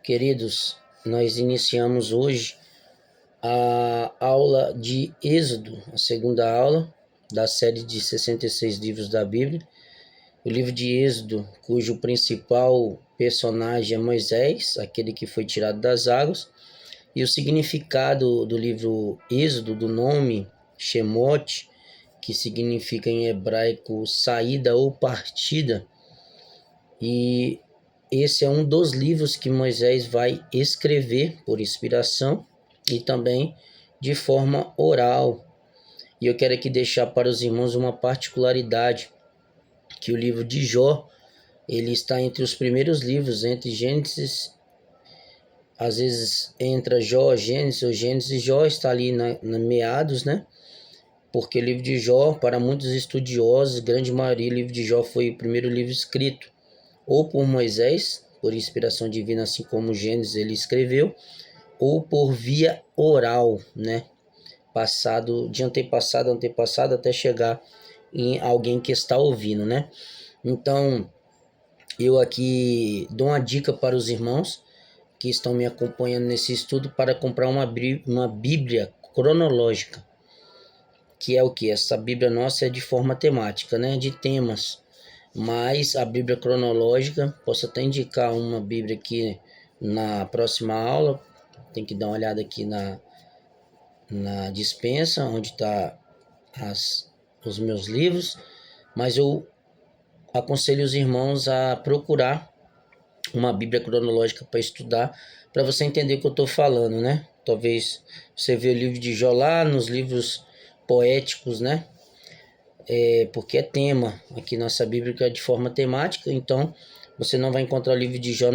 Queridos, nós iniciamos hoje a aula de Êxodo, a segunda aula da série de 66 livros da Bíblia. O livro de Êxodo, cujo principal personagem é Moisés, aquele que foi tirado das águas, e o significado do livro Êxodo, do nome Shemot, que significa em hebraico saída ou partida, e esse é um dos livros que Moisés vai escrever por inspiração e também de forma oral. E eu quero aqui deixar para os irmãos uma particularidade, que o livro de Jó, ele está entre os primeiros livros, entre Gênesis, às vezes entra Jó, Gênesis, ou Gênesis, Jó está ali na meados, né? Porque o livro de Jó, para muitos estudiosos, grande maioria, o livro de Jó foi o primeiro livro escrito ou por Moisés, por inspiração divina, assim como Gênesis ele escreveu, ou por via oral, né? Passado, de antepassado a antepassado, até chegar em alguém que está ouvindo, né? Então, eu aqui dou uma dica para os irmãos que estão me acompanhando nesse estudo para comprar uma Bíblia cronológica, que é o que? Essa Bíblia nossa é de forma temática, né? De temas. Mas a Bíblia cronológica, posso até indicar uma Bíblia aqui na próxima aula. Tem que dar uma olhada aqui na dispensa, onde está os meus livros. Mas eu aconselho os irmãos a procurar uma Bíblia cronológica para estudar, para você entender o que eu estou falando, né? Talvez você vê o livro de Jó lá nos livros poéticos, né? Porque é tema, aqui nossa Bíblia é de forma temática, então você não vai encontrar o livro de Jó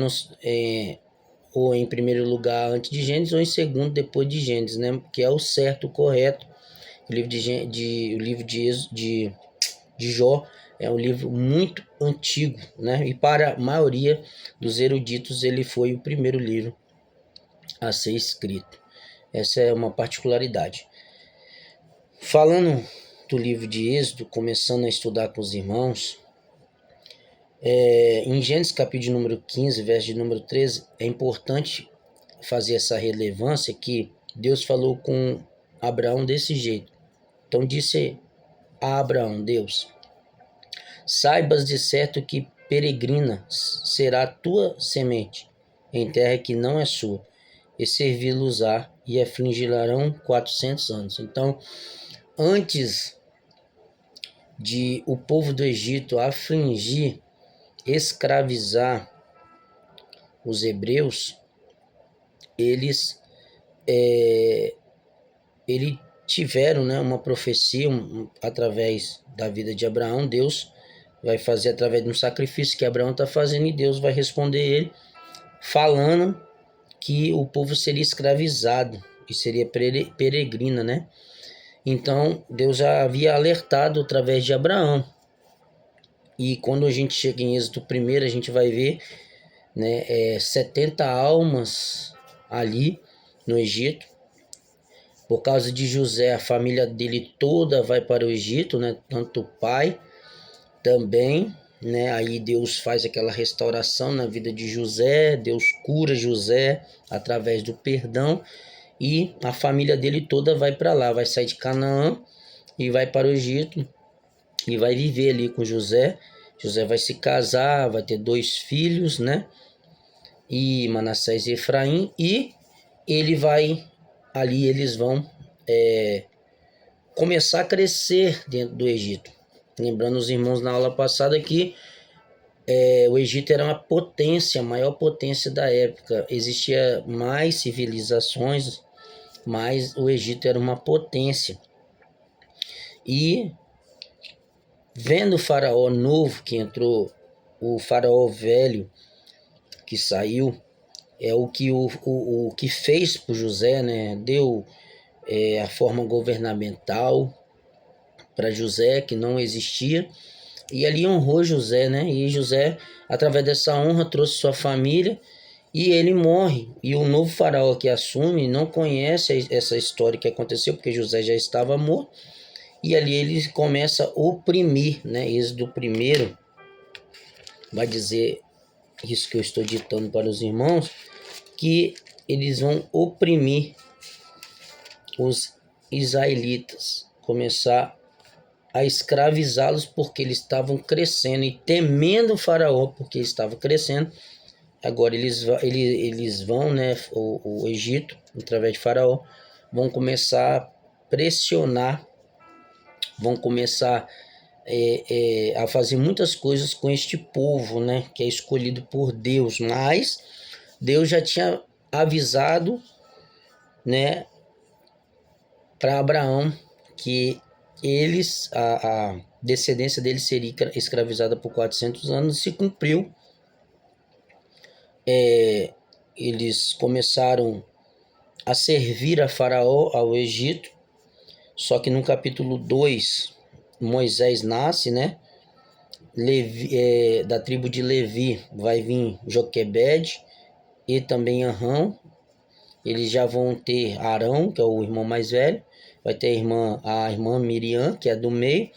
ou em primeiro lugar antes de Gênesis, ou em segundo depois de Gênesis, né? Que é o certo, o correto. O livro de Jó é um livro muito antigo, né? E para a maioria dos eruditos ele foi o primeiro livro a ser escrito. Essa é uma particularidade. Falando do livro de Êxodo, começando a estudar com os irmãos, em Gênesis capítulo de número 15, verso de número 13, é importante fazer essa relevância que Deus falou com Abraão desse jeito. Então disse a Abraão, Deus: saibas de certo que peregrina será a tua semente em terra que não é sua, e servi-los-á e afligirão 400 anos. Então, antes de o povo do Egito afligir, escravizar os hebreus, eles tiveram, né, uma profecia através da vida de Abraão. Deus vai fazer através de um sacrifício que Abraão está fazendo, e Deus vai responder ele falando que o povo seria escravizado e seria peregrina, né? Então Deus já havia alertado através de Abraão. E quando a gente chega em Êxodo 1, a gente vai ver, né, 70 almas ali no Egito. Por causa de José, a família dele toda vai para o Egito, né? Tanto o pai também, né? Aí Deus faz aquela restauração na vida de José, Deus cura José através do perdão, e a família dele toda vai para lá, vai sair de Canaã e vai para o Egito e vai viver ali com José. José vai se casar, vai ter 2 filhos, né? E Manassés e Efraim, e eles vão começar a crescer dentro do Egito. Lembrando os irmãos na aula passada que o Egito era uma potência, a maior potência da época. Existia mais civilizações, mas o Egito era uma potência. E vendo o faraó novo que entrou, o faraó velho que saiu, é o que fez para José, né? Deu a forma governamental para José, que não existia, e ali honrou José, né? E José, através dessa honra, trouxe sua família, e ele morre. E o novo faraó que assume não conhece essa história que aconteceu, porque José já estava morto, e ali ele começa a oprimir, né? Êxodo 1 vai dizer isso que eu estou ditando para os irmãos, que eles vão oprimir os israelitas, começar a escravizá-los porque eles estavam crescendo e temendo o faraó porque estava crescendo. Agora eles vão, né, o Egito, através de faraó, vão começar a pressionar, vão começar a fazer muitas coisas com este povo, né, que é escolhido por Deus, mas Deus já tinha avisado, né, para Abraão que a descendência deles seria escravizada por 400 anos, e se cumpriu. Eles começaram a servir a Faraó, ao Egito, só que no capítulo 2, Moisés nasce, né? Da tribo de Levi vai vir Joquebede e também Arão. Eles já vão ter Arão, que é o irmão mais velho, vai ter a irmã Miriam, que é do meio,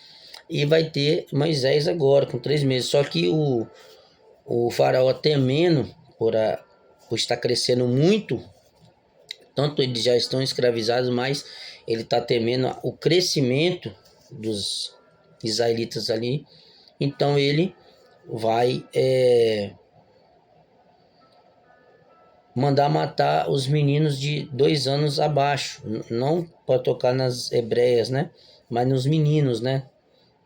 e vai ter Moisés agora, com 3 meses. Só que o faraó, temendo por estar crescendo muito, tanto eles já estão escravizados, mas ele está temendo o crescimento dos israelitas ali. Então ele vai mandar matar os meninos de 2 anos abaixo, não para tocar nas hebreias, né? Mas nos meninos, né?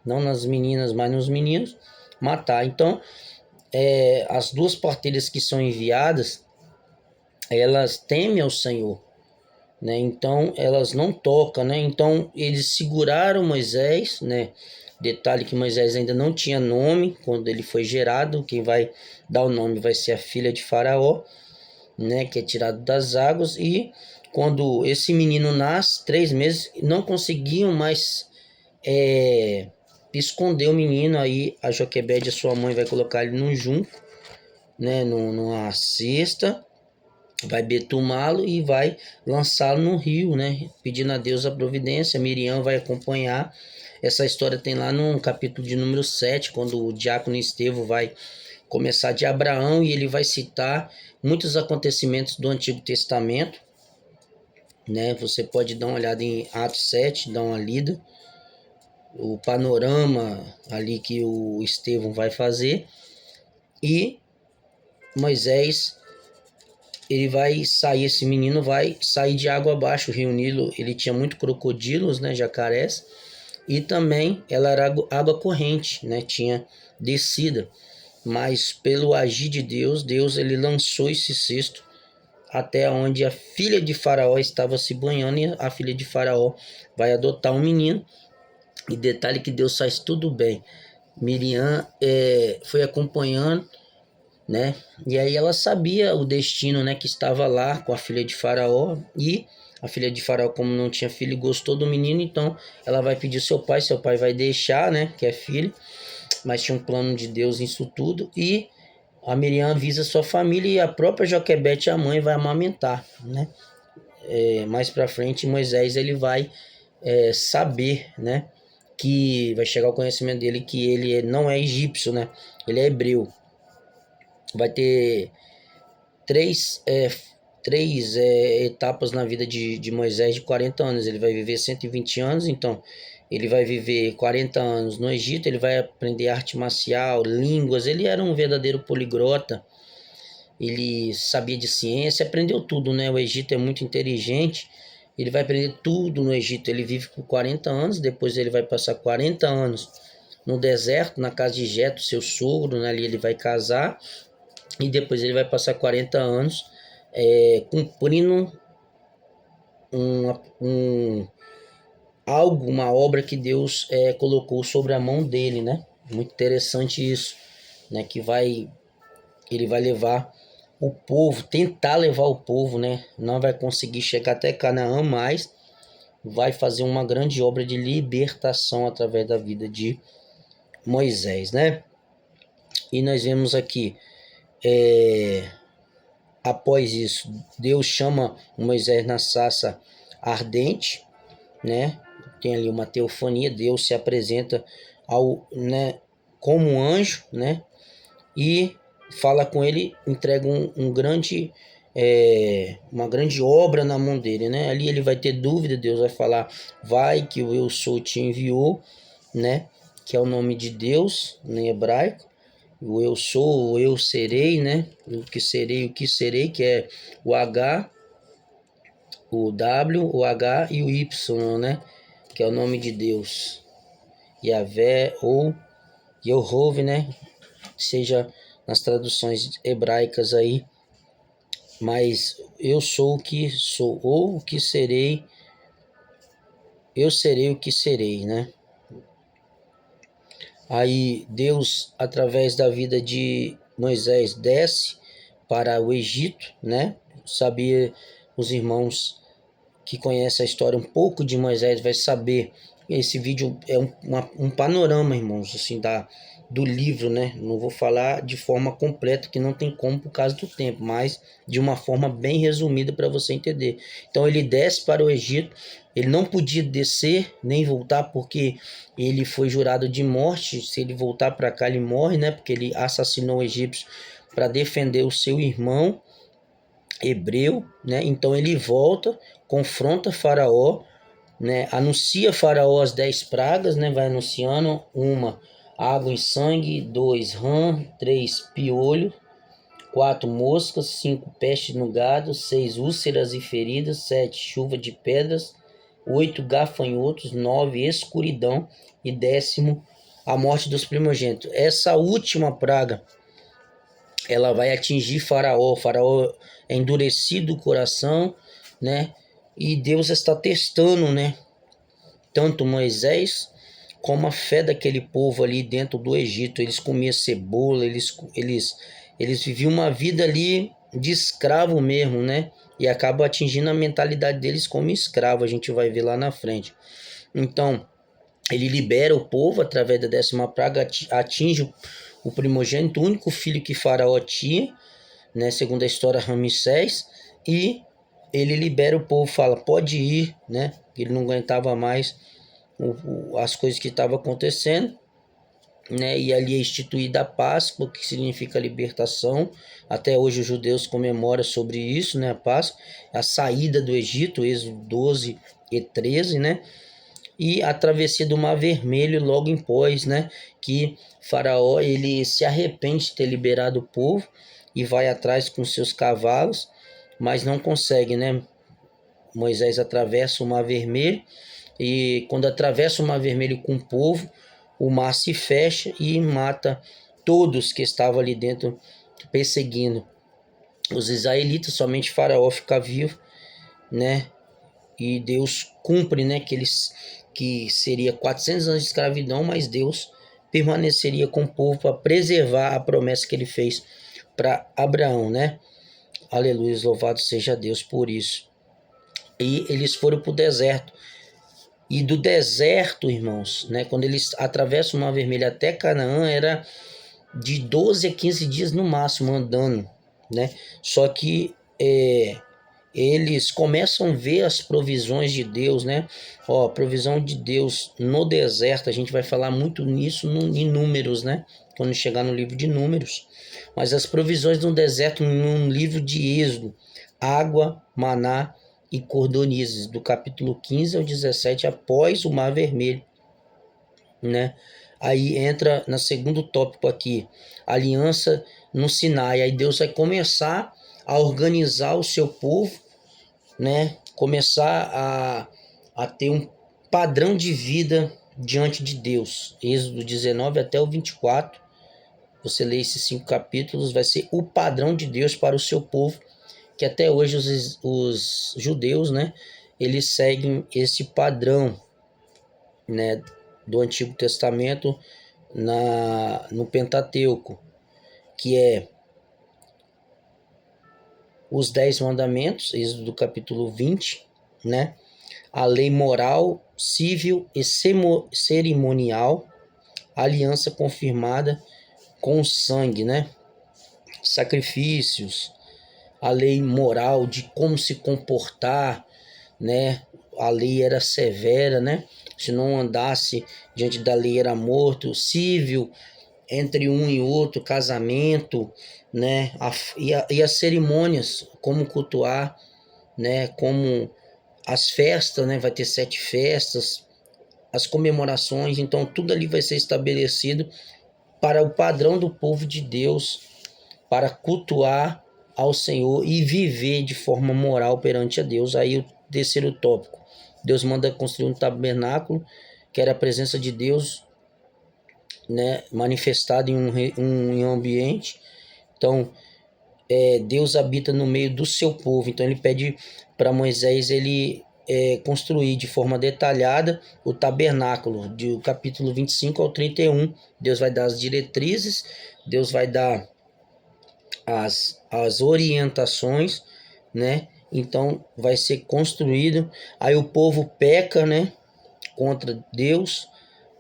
Não nas meninas, mas nos meninos, matar. Então, as 2 parteiras que são enviadas, elas temem ao Senhor, né? Então, elas não tocam, né? Então, eles seguraram Moisés, né? Detalhe que Moisés ainda não tinha nome quando ele foi gerado. Quem vai dar o nome vai ser a filha de Faraó, né, que é tirado das águas. E quando esse menino nasce, 3 meses, não conseguiam mais esconder o menino. Aí a Joquebede, a sua mãe, vai colocar ele num junco, né, numa cesta, vai betumá-lo e vai lançá-lo no rio, né, pedindo a Deus a providência. Miriam vai acompanhar. Essa história tem lá no capítulo de número 7, quando o diácono Estevão vai começar de Abraão, e ele vai citar muitos acontecimentos do Antigo Testamento, né? Você pode dar uma olhada em Atos 7, dar uma lida, o panorama ali que o Estevão vai fazer. E Moisés, ele vai sair, esse menino vai sair de água abaixo. O rio Nilo, ele tinha muito crocodilos, né, jacarés, e também ela era água corrente, né, tinha descida. Mas pelo agir de Deus, ele lançou esse cesto até onde a filha de Faraó estava se banhando, e a filha de Faraó vai adotar um menino. E detalhe que Deus faz tudo bem. Miriam foi acompanhando, né? E aí ela sabia o destino, né, que estava lá com a filha de Faraó. E a filha de Faraó, como não tinha filho, gostou do menino, então ela vai pedir seu pai vai deixar, né, que é filho. Mas tinha um plano de Deus nisso tudo. E a Miriam avisa sua família, e a própria Joquebede, a mãe, vai amamentar, né? Mais para frente, Moisés, ele vai saber, né, que vai chegar ao conhecimento dele que ele não é egípcio, né? Ele é hebreu. Vai ter três etapas na vida de Moisés de 40 anos. Ele vai viver 120 anos, então ele vai viver 40 anos no Egito, ele vai aprender arte marcial, línguas. Ele era um verdadeiro poliglota, ele sabia de ciência, aprendeu tudo, né? O Egito é muito inteligente, ele vai aprender tudo no Egito. Ele vive por 40 anos, depois ele vai passar 40 anos no deserto, na casa de Jetro, seu sogro, né? Ali ele vai casar, e depois ele vai passar 40 anos cumprindo uma obra que Deus colocou sobre a mão dele, né? Muito interessante isso, né? Que ele vai levar o povo, tentar levar o povo, né? Não vai conseguir chegar até Canaã, mas vai fazer uma grande obra de libertação através da vida de Moisés, né? E nós vemos aqui, após isso, Deus chama Moisés na sarça ardente, né? Tem ali uma teofania, Deus se apresenta né, como um anjo, né? E fala com ele, entrega um grande uma grande obra na mão dele, né? Ali ele vai ter dúvida, Deus vai falar, vai que o eu sou te enviou, né? Que é o nome de Deus em hebraico. O eu sou, o eu serei, né? O que serei, que é o H, o W, o H e o Y, né? Que é o nome de Deus. Yahvé ou Yehovah, né? Seja nas traduções hebraicas aí, mas eu sou o que sou, ou o que serei, eu serei o que serei, né? Aí Deus, através da vida de Moisés, desce para o Egito, né? Sabia, os irmãos que conhecem a história um pouco de Moisés vai saber. Esse vídeo é um panorama, irmãos, assim, do livro, né? Não vou falar de forma completa, que não tem como por causa do tempo, mas de uma forma bem resumida para você entender. Então ele desce para o Egito, ele não podia descer nem voltar porque ele foi jurado de morte. Se ele voltar para cá, ele morre, né? Porque ele assassinou o egípcio para defender o seu irmão hebreu, né? Então ele volta, confronta Faraó, né? Anuncia Faraó as 10 pragas, né? Vai anunciando: uma, água e sangue; 2, rã; 3, piolho; 4, moscas; 5, peste no gado; 6, úlceras e feridas; 7, chuva de pedras; 8, gafanhotos; 9, escuridão; e 10º, a morte dos primogênitos. Essa última praga, ela vai atingir Faraó. Faraó é endurecido o coração, né? E Deus está testando, né? Tanto Moisés como a fé daquele povo ali dentro do Egito. Eles comiam cebola, eles viviam uma vida ali de escravo mesmo, né? E acaba atingindo a mentalidade deles como escravo, a gente vai ver lá na frente. Então, ele libera o povo através da 10ª praga, atinge o primogênito, o único filho que Faraó tinha, né, segundo a história, Ramsés, e ele libera o povo, fala, pode ir, né? Ele não aguentava mais as coisas que estavam acontecendo, né? E ali é instituída a Páscoa, que significa libertação. Até hoje os judeus comemoram sobre isso, né? A Páscoa, a saída do Egito, Êxodo 12 e 13, né? E a travessia do Mar Vermelho logo após, né? Que Faraó, ele se arrepende de ter liberado o povo e vai atrás com seus cavalos, mas não consegue, né? Moisés atravessa o Mar Vermelho, e quando atravessa o Mar Vermelho com o povo, o mar se fecha e mata todos que estavam ali dentro perseguindo os israelitas. Somente Faraó fica vivo, né? E Deus cumpre, né? Que seria 400 anos de escravidão, mas Deus permaneceria com o povo para preservar a promessa que ele fez para Abraão, né? Aleluia, louvado seja Deus por isso. E eles foram para o deserto. E do deserto, irmãos, né, quando eles atravessam o Mar Vermelho até Canaã, era de 12 a 15 dias no máximo andando, né? Só que eles começam a ver as provisões de Deus, né? Ó, provisão de Deus no deserto, a gente vai falar muito nisso em Números, né? Quando chegar no livro de Números. Mas as provisões no deserto no livro de Êxodo: água, maná e cordonizes, do capítulo 15 ao 17, após o Mar Vermelho, né? Aí entra no segundo tópico aqui, aliança no Sinai. Aí Deus vai começar a organizar o seu povo, né? Começar a ter um padrão de vida diante de Deus. Êxodo 19 até o 24. Você lê esses 5 capítulos, vai ser o padrão de Deus para o seu povo, que até hoje os judeus, né? Eles seguem esse padrão, né, do Antigo Testamento no Pentateuco, que é os 10 mandamentos, Êxodo do capítulo 20, né? A lei moral, civil e cerimonial, aliança confirmada com o sangue, né? Sacrifícios, a lei moral de como se comportar, né? A lei era severa, né? Se não andasse diante da lei era morto. Civil entre um e outro, casamento, né? E as cerimônias, como cultuar, né? Como as festas, né? Vai ter 7 festas, as comemorações, então tudo ali vai ser estabelecido para o padrão do povo de Deus, para cultuar ao Senhor e viver de forma moral perante a Deus. Aí o terceiro tópico, Deus manda construir um tabernáculo, que era a presença de Deus, né, manifestada em um ambiente. Então, Deus habita no meio do seu povo. Então ele pede para Moisés construir de forma detalhada o tabernáculo, do capítulo 25 ao 31. Deus vai dar as diretrizes, Deus vai dar as orientações, né? Então vai ser construído. Aí o povo peca, né, contra Deus,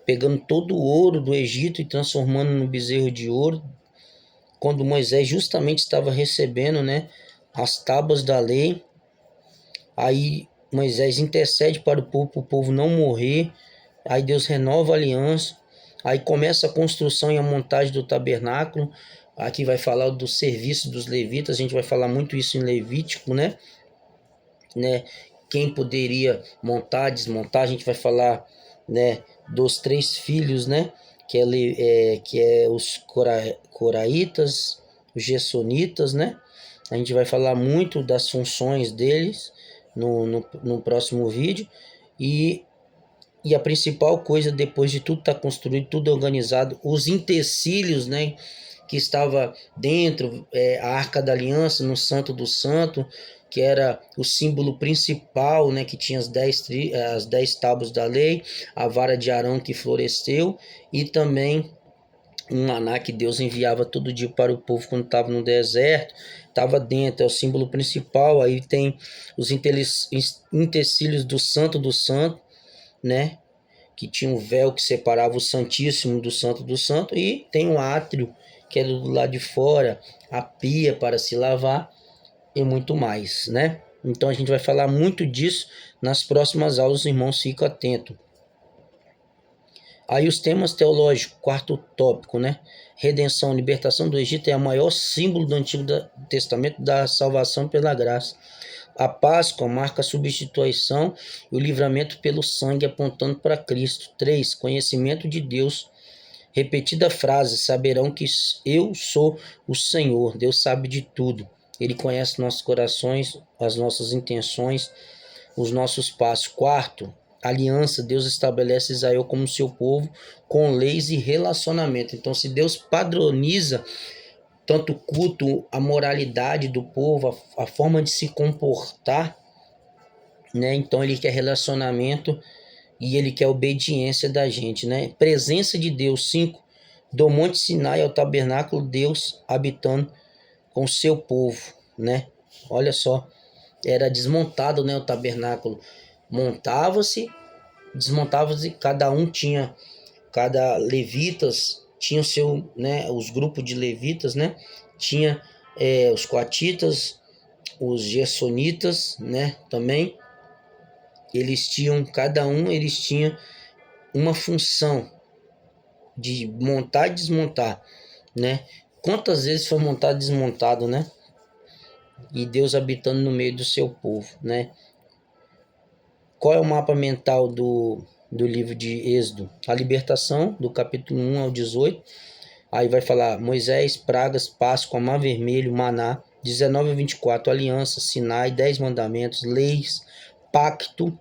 pegando todo o ouro do Egito e transformando no bezerro de ouro, quando Moisés justamente estava recebendo, né, as tábuas da lei. Aí Moisés intercede para o povo não morrer. Aí Deus renova a aliança. Aí começa a construção e a montagem do tabernáculo. Aqui vai falar do serviço dos levitas. A gente vai falar muito isso em Levítico, né? Quem poderia montar, desmontar. A gente vai falar, né, dos 3 filhos, né? Que é os coraitas, os gersonitas, né? A gente vai falar muito das funções deles no próximo vídeo. E a principal coisa, depois de tudo estar construído, tudo organizado, os utensílios, né, que estava dentro, a Arca da Aliança, no Santo do Santo, que era o símbolo principal, né, que tinha as 10 tábuas da lei, a vara de Arão que floresceu, e também um maná que Deus enviava todo dia para o povo quando estava no deserto, estava dentro, é o símbolo principal. Aí tem os utensílios do Santo, né, que tinha um véu que separava o Santíssimo do Santo, e tem um átrio, que é do lado de fora, a pia para se lavar e muito mais, né? Então a gente vai falar muito disso nas próximas aulas, irmãos, fica atento. Aí os temas teológicos, quarto tópico, né? Redenção, libertação do Egito é o maior símbolo do Antigo Testamento da salvação pela graça. A Páscoa marca a substituição e o livramento pelo sangue, apontando para Cristo. 3. Conhecimento de Deus. Repetida frase, saberão que eu sou o Senhor. Deus sabe de tudo. Ele conhece nossos corações, as nossas intenções, os nossos passos. 4. Aliança, Deus estabelece Israel como seu povo, com leis e relacionamento. Então, se Deus padroniza tanto o culto, a moralidade do povo, a forma de se comportar, né? Então ele quer relacionamento e ele quer obediência da gente, né? Presença de Deus. 5. Do Monte Sinai ao tabernáculo, Deus habitando com seu povo, né? Olha só, era desmontado, né, o tabernáculo. Desmontava-se, cada levitas tinha o seu, né, os grupos de levitas, né? Tinha os coatitas, os gersonitas, né, também. Eles tinham uma função de montar e desmontar, né? Quantas vezes foi montado e desmontado, né? E Deus habitando no meio do seu povo, né? Qual é o mapa mental do livro de Êxodo? A libertação, do capítulo 1 ao 18. Aí vai falar Moisés, pragas, Páscoa, Mar Vermelho, Maná. 19 a 24, aliança, Sinai, 10 mandamentos, leis, pacto.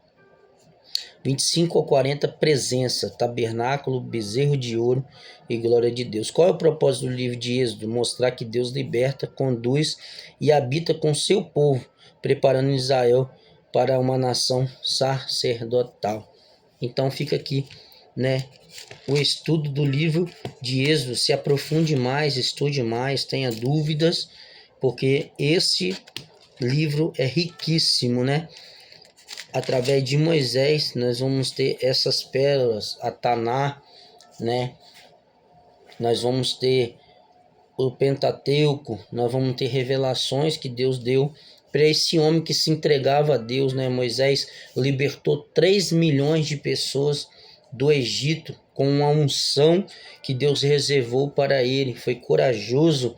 25 a 40, presença, tabernáculo, bezerro de ouro e glória de Deus. Qual é o propósito do livro de Êxodo? Mostrar que Deus liberta, conduz e habita com seu povo, preparando Israel para uma nação sacerdotal. Então fica aqui, né, o estudo do livro de Êxodo. Se aprofunde mais, estude mais, tenha dúvidas, porque esse livro é riquíssimo, né? Através de Moisés, nós vamos ter essas pérolas, a Taná, né? Nós vamos ter o Pentateuco, nós vamos ter revelações que Deus deu para esse homem que se entregava a Deus, né? Moisés libertou 3 milhões de pessoas do Egito com uma unção que Deus reservou para ele. Foi corajoso,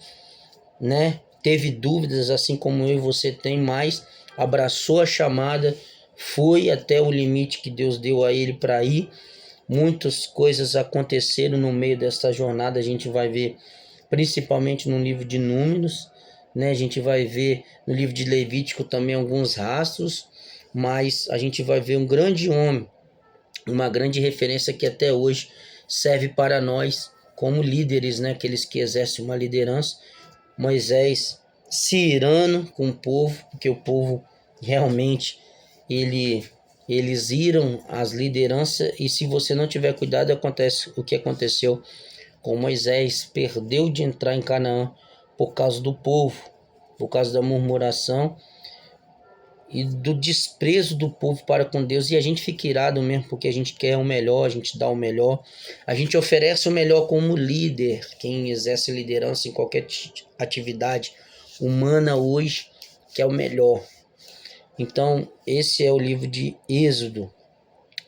né? Teve dúvidas, assim como eu e você tem, mas abraçou a chamada, foi até o limite que Deus deu a ele para ir. Muitas coisas aconteceram no meio dessa jornada, a gente vai ver principalmente no livro de Números, né? A gente vai ver no livro de Levítico também alguns rastros, mas a gente vai ver um grande homem, uma grande referência que até hoje serve para nós como líderes, né? Aqueles que exercem uma liderança. Moisés se irando com o povo, porque o povo realmente eles iram às lideranças, e se você não tiver cuidado, acontece o que aconteceu com Moisés. Perdeu de entrar em Canaã por causa do povo, por causa da murmuração e do desprezo do povo para com Deus. E a gente fica irado mesmo, porque a gente quer o melhor, a gente dá o melhor, a gente oferece o melhor como líder. Quem exerce liderança em qualquer atividade humana hoje quer o melhor. Então esse é o livro de Êxodo,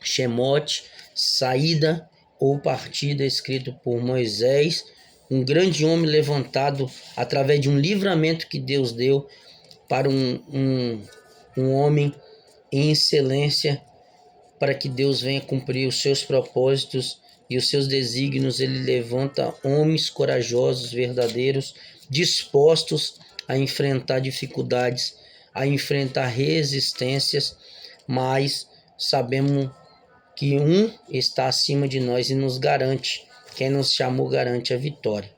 Shemote, saída ou partida, escrito por Moisés, um grande homem levantado através de um livramento que Deus deu para um homem em excelência, para que Deus venha cumprir os seus propósitos e os seus desígnios. Ele levanta homens corajosos, verdadeiros, dispostos a enfrentar dificuldades, a enfrentar resistências, mas sabemos que um está acima de nós e nos garante, quem nos chamou garante a vitória.